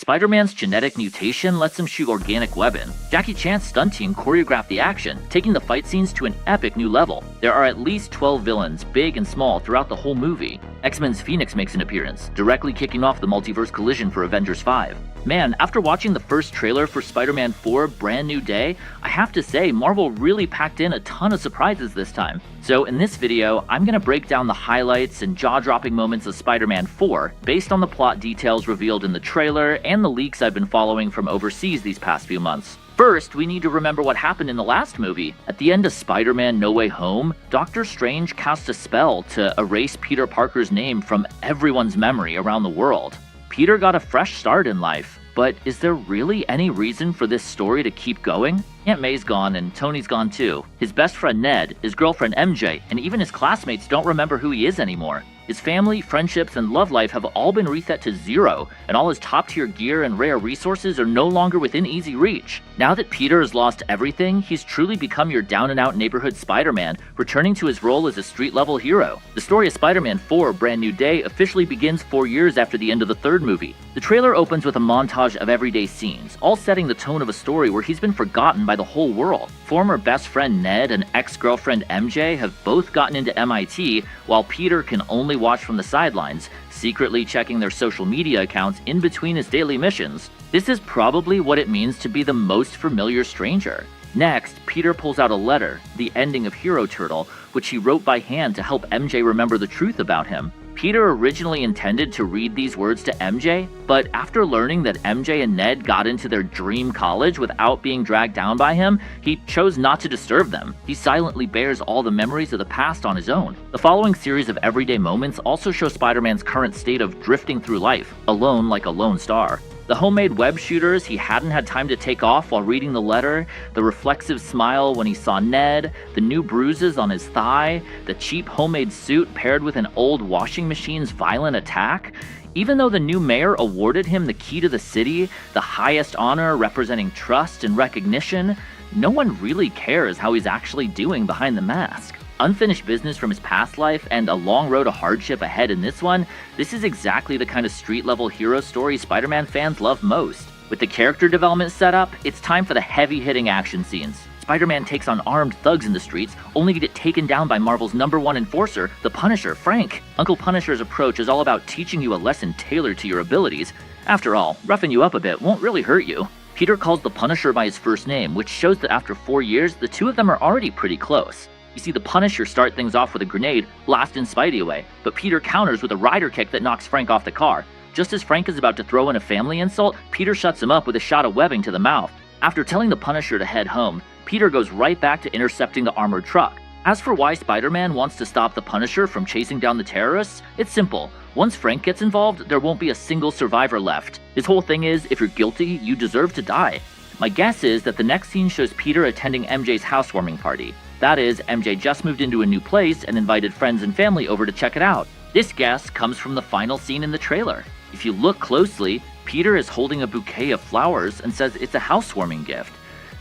Spider-Man's genetic mutation lets him shoot organic weapon. Jackie Chan's stunt team choreographed the action, taking the fight scenes to an epic new level. There are at least 12 villains, big and small, throughout the whole movie. X-Men's Phoenix makes an appearance, directly kicking off the multiverse collision for Avengers 5. Man, after watching the first trailer for Spider-Man 4 Brand New Day, I have to say Marvel really packed in a ton of surprises this time. So in this video, I'm gonna break down the highlights and jaw-dropping moments of Spider-Man 4 based on the plot details revealed in the trailer and the leaks I've been following from overseas these past few months. First, we need to remember what happened in the last movie. At the end of Spider-Man No Way Home, Doctor Strange cast a spell to erase Peter Parker's name from everyone's memory around the world. Peter got a fresh start in life, but is there really any reason for this story to keep going? Aunt May's gone and Tony's gone too. His best friend Ned, his girlfriend MJ, and even his classmates don't remember who he is anymore. His family, friendships, and love life have all been reset to zero, and all his top-tier gear and rare resources are no longer within easy reach. Now that Peter has lost everything, he's truly become your down-and-out neighborhood Spider-Man, returning to his role as a street-level hero. The story of Spider-Man 4 Brand New Day officially begins 4 years after the end of the third movie. The trailer opens with a montage of everyday scenes, all setting the tone of a story where he's been forgotten by the whole world. Former best friend Ned and ex-girlfriend MJ have both gotten into MIT, while Peter can only watch from the sidelines, secretly checking their social media accounts in between his daily missions. This is probably what it means to be the most familiar stranger. Next, Peter pulls out a letter, the ending of Hero Turtle, which he wrote by hand to help MJ remember the truth about him. Peter originally intended to read these words to MJ, but after learning that MJ and Ned got into their dream college without being dragged down by him, he chose not to disturb them. He silently bears all the memories of the past on his own. The following series of everyday moments also show Spider-Man's current state of drifting through life, alone like a lone star. The homemade web shooters he hadn't had time to take off while reading the letter, the reflexive smile when he saw Ned, the new bruises on his thigh, the cheap homemade suit paired with an old washing machine's violent attack. Even though the new mayor awarded him the key to the city, the highest honor representing trust and recognition, no one really cares how he's actually doing behind the mask. Unfinished business from his past life and a long road of hardship ahead in this one, this is exactly the kind of street-level hero story Spider-Man fans love most. With the character development set up, it's time for the heavy-hitting action scenes. Spider-Man takes on armed thugs in the streets, only to get taken down by Marvel's #1 enforcer, the Punisher, Frank. Uncle Punisher's approach is all about teaching you a lesson tailored to your abilities. After all, roughing you up a bit won't really hurt you. Peter calls the Punisher by his first name, which shows that after 4 years, the two of them are already pretty close. You see the Punisher start things off with a grenade, blasting Spidey away, but Peter counters with a rider kick that knocks Frank off the car. Just as Frank is about to throw in a family insult, Peter shuts him up with a shot of webbing to the mouth. After telling the Punisher to head home, Peter goes right back to intercepting the armored truck. As for why Spider-Man wants to stop the Punisher from chasing down the terrorists, it's simple. Once Frank gets involved, there won't be a single survivor left. His whole thing is, if you're guilty, you deserve to die. My guess is that the next scene shows Peter attending MJ's housewarming party. That is, MJ just moved into a new place and invited friends and family over to check it out. This guess comes from the final scene in the trailer. If you look closely, Peter is holding a bouquet of flowers and says it's a housewarming gift.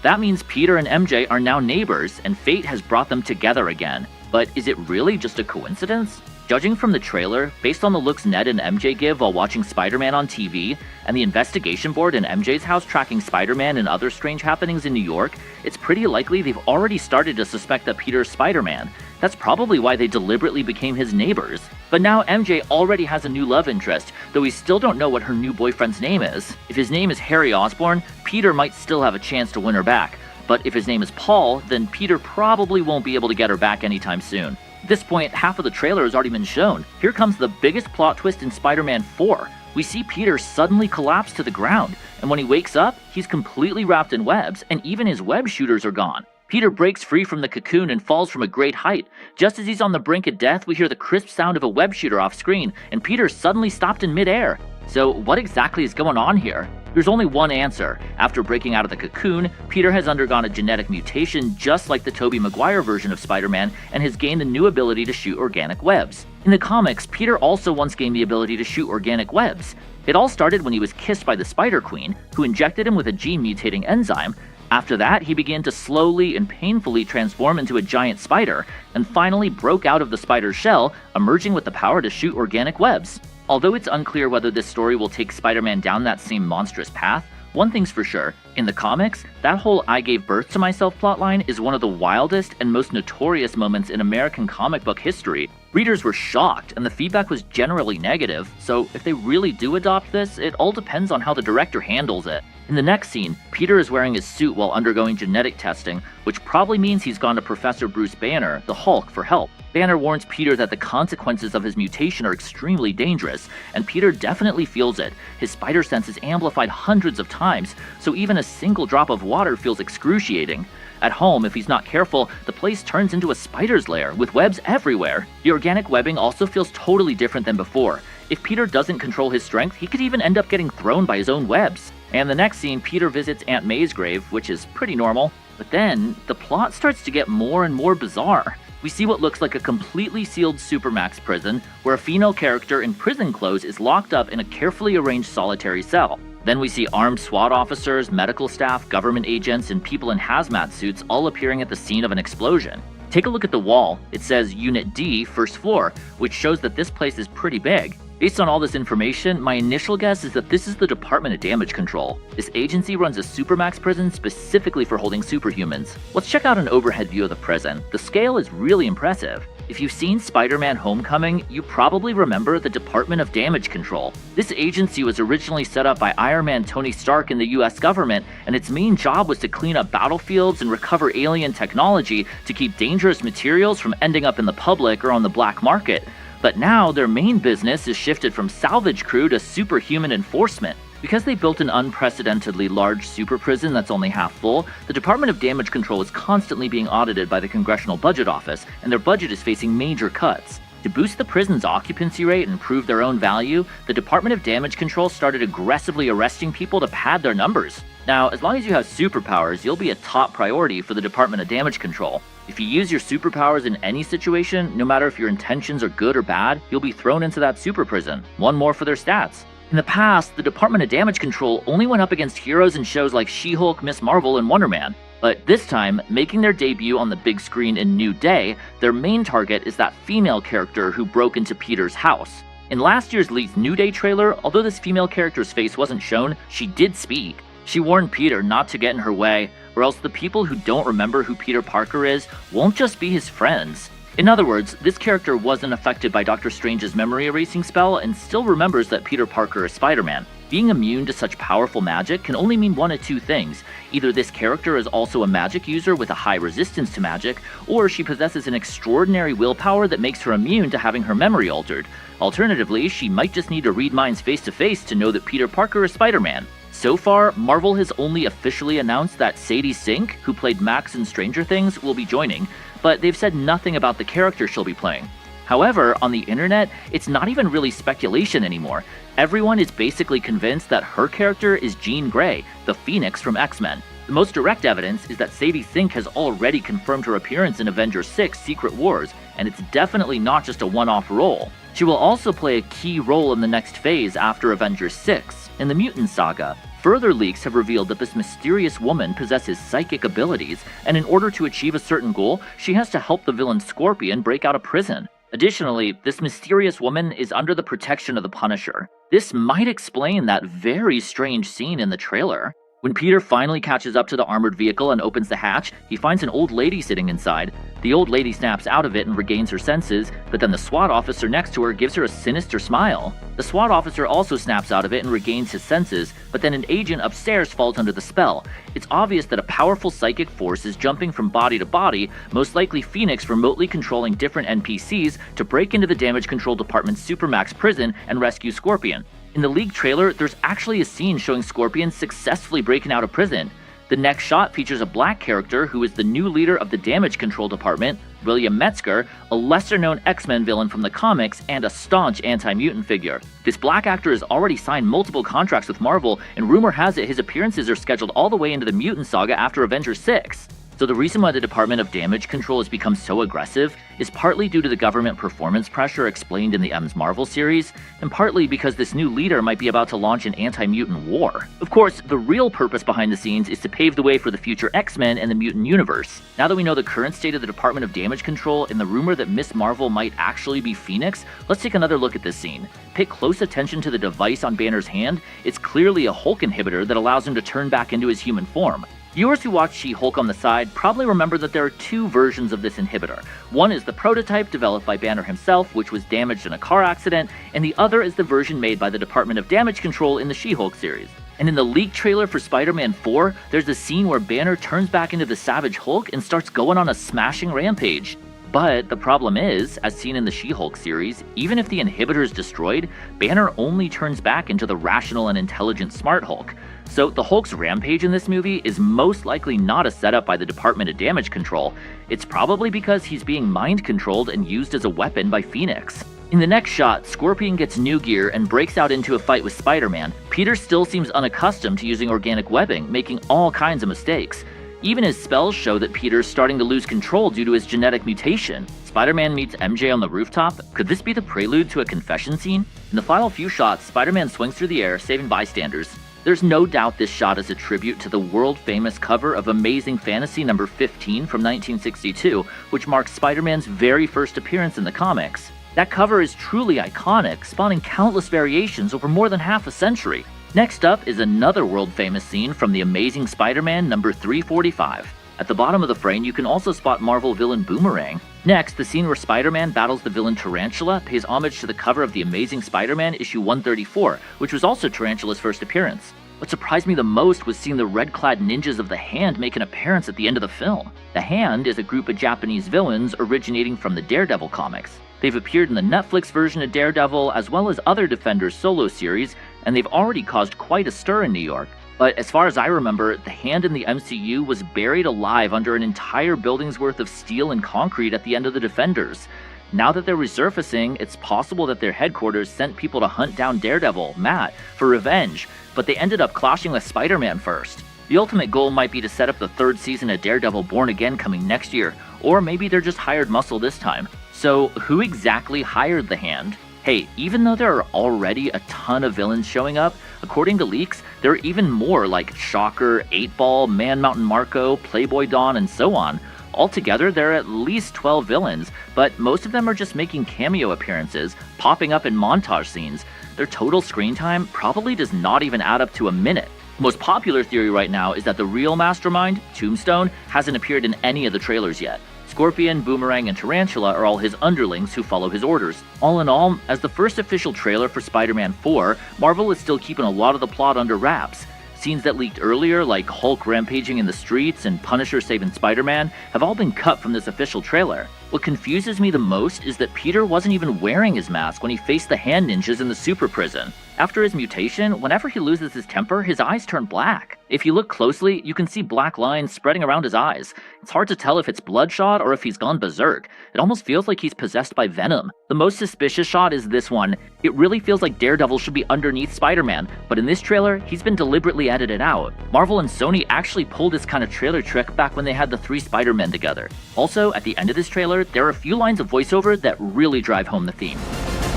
That means Peter and MJ are now neighbors and fate has brought them together again. But is it really just a coincidence? Judging from the trailer, based on the looks Ned and MJ give while watching Spider-Man on TV, and the investigation board in MJ's house tracking Spider-Man and other strange happenings in New York, it's pretty likely they've already started to suspect that Peter's Spider-Man. That's probably why they deliberately became his neighbors. But now MJ already has a new love interest, though we still don't know what her new boyfriend's name is. If his name is Harry Osborn, Peter might still have a chance to win her back. But if his name is Paul, then Peter probably won't be able to get her back anytime soon. At this point, half of the trailer has already been shown. Here comes the biggest plot twist in Spider-Man 4. We see Peter suddenly collapse to the ground, and when he wakes up, he's completely wrapped in webs, and even his web shooters are gone. Peter breaks free from the cocoon and falls from a great height. Just as he's on the brink of death, we hear the crisp sound of a web shooter off screen, and Peter suddenly stopped in midair. So what exactly is going on here? There's only one answer. After breaking out of the cocoon, Peter has undergone a genetic mutation just like the Tobey Maguire version of Spider-Man and has gained the new ability to shoot organic webs. In the comics, Peter also once gained the ability to shoot organic webs. It all started when he was kissed by the Spider Queen, who injected him with a gene-mutating enzyme. After that, he began to slowly and painfully transform into a giant spider, and finally broke out of the spider's shell, emerging with the power to shoot organic webs. Although it's unclear whether this story will take Spider-Man down that same monstrous path, one thing's for sure, in the comics, that whole I gave birth to myself plotline is one of the wildest and most notorious moments in American comic book history. Readers were shocked, and the feedback was generally negative, so if they really do adopt this, it all depends on how the director handles it. In the next scene, Peter is wearing his suit while undergoing genetic testing, which probably means he's gone to Professor Bruce Banner, the Hulk, for help. Banner warns Peter that the consequences of his mutation are extremely dangerous, and Peter definitely feels it. His spider sense is amplified hundreds of times, so even a single drop of water feels excruciating. At home, if he's not careful, the place turns into a spider's lair, with webs everywhere. The organic webbing also feels totally different than before. If Peter doesn't control his strength, he could even end up getting thrown by his own webs. And the next scene, Peter visits Aunt May's grave, which is pretty normal. But then, the plot starts to get more and more bizarre. We see what looks like a completely sealed Supermax prison, where a female character in prison clothes is locked up in a carefully arranged solitary cell. Then we see armed SWAT officers, medical staff, government agents, and people in hazmat suits all appearing at the scene of an explosion. Take a look at the wall. It says Unit D, first floor, which shows that this place is pretty big. Based on all this information, my initial guess is that this is the Department of Damage Control. This agency runs a Supermax prison specifically for holding superhumans. Let's check out an overhead view of the prison. The scale is really impressive. If you've seen Spider-Man Homecoming, you probably remember the Department of Damage Control. This agency was originally set up by Iron Man Tony Stark in the US government, and its main job was to clean up battlefields and recover alien technology to keep dangerous materials from ending up in the public or on the black market. But now their main business is shifted from salvage crew to superhuman enforcement. Because they built an unprecedentedly large super prison that's only half full, the Department of Damage Control is constantly being audited by the Congressional Budget Office, and their budget is facing major cuts. To boost the prison's occupancy rate and prove their own value, the Department of Damage Control started aggressively arresting people to pad their numbers. Now, as long as you have superpowers, you'll be a top priority for the Department of Damage Control. If you use your superpowers in any situation, no matter if your intentions are good or bad, you'll be thrown into that super prison. One more for their stats. In the past, the Department of Damage Control only went up against heroes in shows like She-Hulk, Ms. Marvel, and Wonder Man. But this time, making their debut on the big screen in New Day, their main target is that female character who broke into Peter's house. In last year's leaked New Day trailer, although this female character's face wasn't shown, she did speak. She warned Peter not to get in her way, or else the people who don't remember who Peter Parker is won't just be his friends. In other words, this character wasn't affected by Doctor Strange's memory erasing spell and still remembers that Peter Parker is Spider-Man. Being immune to such powerful magic can only mean one of two things. Either this character is also a magic user with a high resistance to magic, or she possesses an extraordinary willpower that makes her immune to having her memory altered. Alternatively, she might just need to read minds face to face to know that Peter Parker is Spider-Man. So far, Marvel has only officially announced that Sadie Sink, who played Max in Stranger Things, will be joining, but they've said nothing about the character she'll be playing. However, on the internet, it's not even really speculation anymore. Everyone is basically convinced that her character is Jean Grey, the Phoenix from X-Men. The most direct evidence is that Sadie Sink has already confirmed her appearance in Avengers 6 Secret Wars, and it's definitely not just a one-off role. She will also play a key role in the next phase after Avengers 6, in the Mutant Saga. Further leaks have revealed that this mysterious woman possesses psychic abilities, and in order to achieve a certain goal, she has to help the villain Scorpion break out of prison. Additionally, this mysterious woman is under the protection of the Punisher. This might explain that very strange scene in the trailer. When Peter finally catches up to the armored vehicle and opens the hatch, he finds an old lady sitting inside. The old lady snaps out of it and regains her senses, but then the SWAT officer next to her gives her a sinister smile. The SWAT officer also snaps out of it and regains his senses, but then an agent upstairs falls under the spell. It's obvious that a powerful psychic force is jumping from body to body, most likely Phoenix remotely controlling different NPCs to break into the Damage Control Department's Supermax prison and rescue Scorpion. In the leaked trailer, there's actually a scene showing Scorpion successfully breaking out of prison. The next shot features a black character who is the new leader of the Damage Control Department, William Metzger, a lesser-known X-Men villain from the comics and a staunch anti-mutant figure. This black actor has already signed multiple contracts with Marvel, and rumor has it his appearances are scheduled all the way into the Mutant Saga after Avengers 6. So the reason why the Department of Damage Control has become so aggressive is partly due to the government performance pressure explained in the M's Marvel series, and partly because this new leader might be about to launch an anti-mutant war. Of course, the real purpose behind the scenes is to pave the way for the future X-Men and the mutant universe. Now that we know the current state of the Department of Damage Control and the rumor that Miss Marvel might actually be Phoenix, let's take another look at this scene. Pay close attention to the device on Banner's hand. It's clearly a Hulk inhibitor that allows him to turn back into his human form. Viewers who watch She-Hulk on the side probably remember that there are two versions of this inhibitor. One is the prototype developed by Banner himself, which was damaged in a car accident, and the other is the version made by the Department of Damage Control in the She-Hulk series. And in the leaked trailer for Spider-Man 4, there's a scene where Banner turns back into the Savage Hulk and starts going on a smashing rampage. But the problem is, as seen in the She-Hulk series, even if the inhibitor is destroyed, Banner only turns back into the rational and intelligent Smart Hulk. So the Hulk's rampage in this movie is most likely not a setup by the Department of Damage Control. It's probably because he's being mind-controlled and used as a weapon by Phoenix. In the next shot, Scorpion gets new gear and breaks out into a fight with Spider-Man. Peter still seems unaccustomed to using organic webbing, making all kinds of mistakes. Even his spells show that Peter's starting to lose control due to his genetic mutation. Spider-Man meets MJ on the rooftop. Could this be the prelude to a confession scene? In the final few shots, Spider-Man swings through the air, saving bystanders. There's no doubt this shot is a tribute to the world-famous cover of Amazing Fantasy number 15 from 1962, which marks Spider-Man's very first appearance in the comics. That cover is truly iconic, spawning countless variations over more than half a century. Next up is another world-famous scene from The Amazing Spider-Man number 345. At the bottom of the frame, you can also spot Marvel villain Boomerang. Next, the scene where Spider-Man battles the villain Tarantula pays homage to the cover of The Amazing Spider-Man issue 134, which was also Tarantula's first appearance. What surprised me the most was seeing the red-clad ninjas of the Hand make an appearance at the end of the film. The Hand is a group of Japanese villains originating from the Daredevil comics. They've appeared in the Netflix version of Daredevil as well as other Defenders solo series, and they've already caused quite a stir in New York. But as far as I remember, the Hand in the MCU was buried alive under an entire building's worth of steel and concrete at the end of the Defenders. Now that they're resurfacing, it's possible that their headquarters sent people to hunt down Daredevil, Matt, for revenge, but they ended up clashing with Spider-Man first. The ultimate goal might be to set up the third season of Daredevil Born Again coming next year, or maybe they're just hired muscle this time. So who exactly hired the Hand? Hey, even though there are already a ton of villains showing up, according to leaks, there are even more like Shocker, 8-Ball, Man Mountain Marco, Playboy Dawn, and so on. Altogether, there are at least 12 villains, but most of them are just making cameo appearances, popping up in montage scenes. Their total screen time probably does not even add up to a minute. The most popular theory right now is that the real mastermind, Tombstone, hasn't appeared in any of the trailers yet. Scorpion, Boomerang, and Tarantula are all his underlings who follow his orders. All in all, as the first official trailer for Spider-Man 4, Marvel is still keeping a lot of the plot under wraps. Scenes that leaked earlier, like Hulk rampaging in the streets and Punisher saving Spider-Man, have all been cut from this official trailer. What confuses me the most is that Peter wasn't even wearing his mask when he faced the Hand ninjas in the super prison. After his mutation, whenever he loses his temper, his eyes turn black. If you look closely, you can see black lines spreading around his eyes. It's hard to tell if it's bloodshot or if he's gone berserk. It almost feels like he's possessed by venom. The most suspicious shot is this one. It really feels like Daredevil should be underneath Spider-Man, but in this trailer, he's been deliberately edited out. Marvel and Sony actually pulled this kind of trailer trick back when they had the 3 Spider-Men together. Also, at the end of this trailer, there are a few lines of voiceover that really drive home the theme.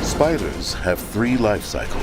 Spiders have 3 life cycles.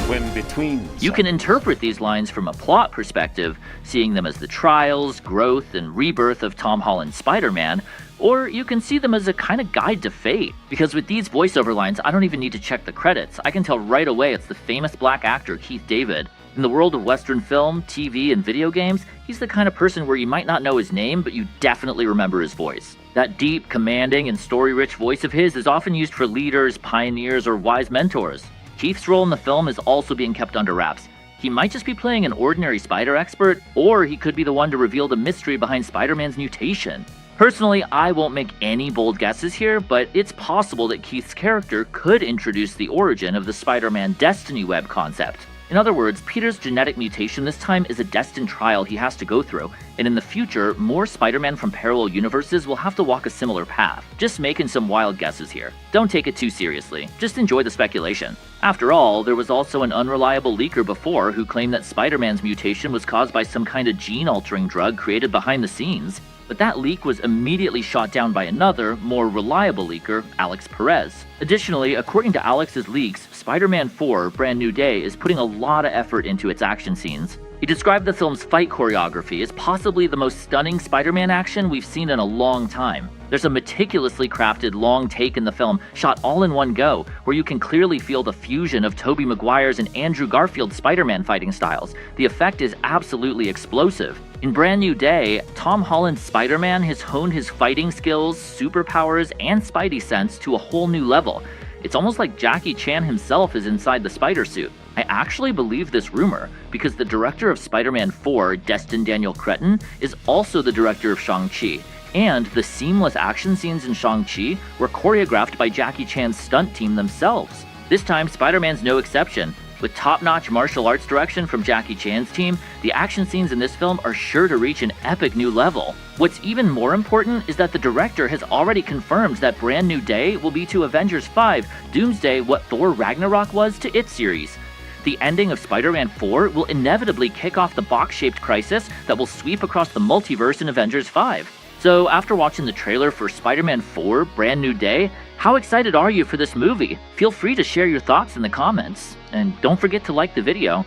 When between... You can interpret these lines from a plot perspective, seeing them as the trials, growth, and rebirth of Tom Holland's Spider-Man, or you can see them as a kind of guide to fate. Because with these voiceover lines, I don't even need to check the credits. I can tell right away it's the famous black actor Keith David. In the world of Western film, TV, and video games, he's the kind of person where you might not know his name, but you definitely remember his voice. That deep, commanding, and story-rich voice of his is often used for leaders, pioneers, or wise mentors. Keith's role in the film is also being kept under wraps. He might just be playing an ordinary spider expert, or he could be the one to reveal the mystery behind Spider-Man's mutation. Personally, I won't make any bold guesses here, but it's possible that Keith's character could introduce the origin of the Spider-Man Destiny Web concept. In other words, Peter's genetic mutation this time is a destined trial he has to go through, and in the future, more Spider-Man from parallel universes will have to walk a similar path. Just making some wild guesses here. Don't take it too seriously, just enjoy the speculation. After all, there was also an unreliable leaker before who claimed that Spider-Man's mutation was caused by some kind of gene-altering drug created behind the scenes. but that leak was immediately shot down by another, more reliable leaker, Alex Perez. Additionally, according to Alex's leaks, Spider-Man 4: Brand New Day is putting a lot of effort into its action scenes. He described the film's fight choreography as possibly the most stunning Spider-Man action we've seen in a long time. There's a meticulously crafted long take in the film, shot all in one go, where you can clearly feel the fusion of Tobey Maguire's and Andrew Garfield's Spider-Man fighting styles. The effect is absolutely explosive. In Brand New Day, Tom Holland's Spider-Man has honed his fighting skills, superpowers, and Spidey sense to a whole new level. It's almost like Jackie Chan himself is inside the spider suit. I actually believe this rumor because the director of Spider-Man 4, Destin Daniel Cretton, is also the director of Shang-Chi, and the seamless action scenes in Shang-Chi were choreographed by Jackie Chan's stunt team themselves. This time, Spider-Man's no exception. With top-notch martial arts direction from Jackie Chan's team, the action scenes in this film are sure to reach an epic new level. What's even more important is that the director has already confirmed that Brand New Day will be to Avengers 5 Doomsday what Thor Ragnarok was to its series. The ending of Spider-Man 4 will inevitably kick off the box-shaped crisis that will sweep across the multiverse in Avengers 5. So after watching the trailer for Spider-Man 4 Brand New Day, how excited are you for this movie? Feel free to share your thoughts in the comments, and don't forget to like the video.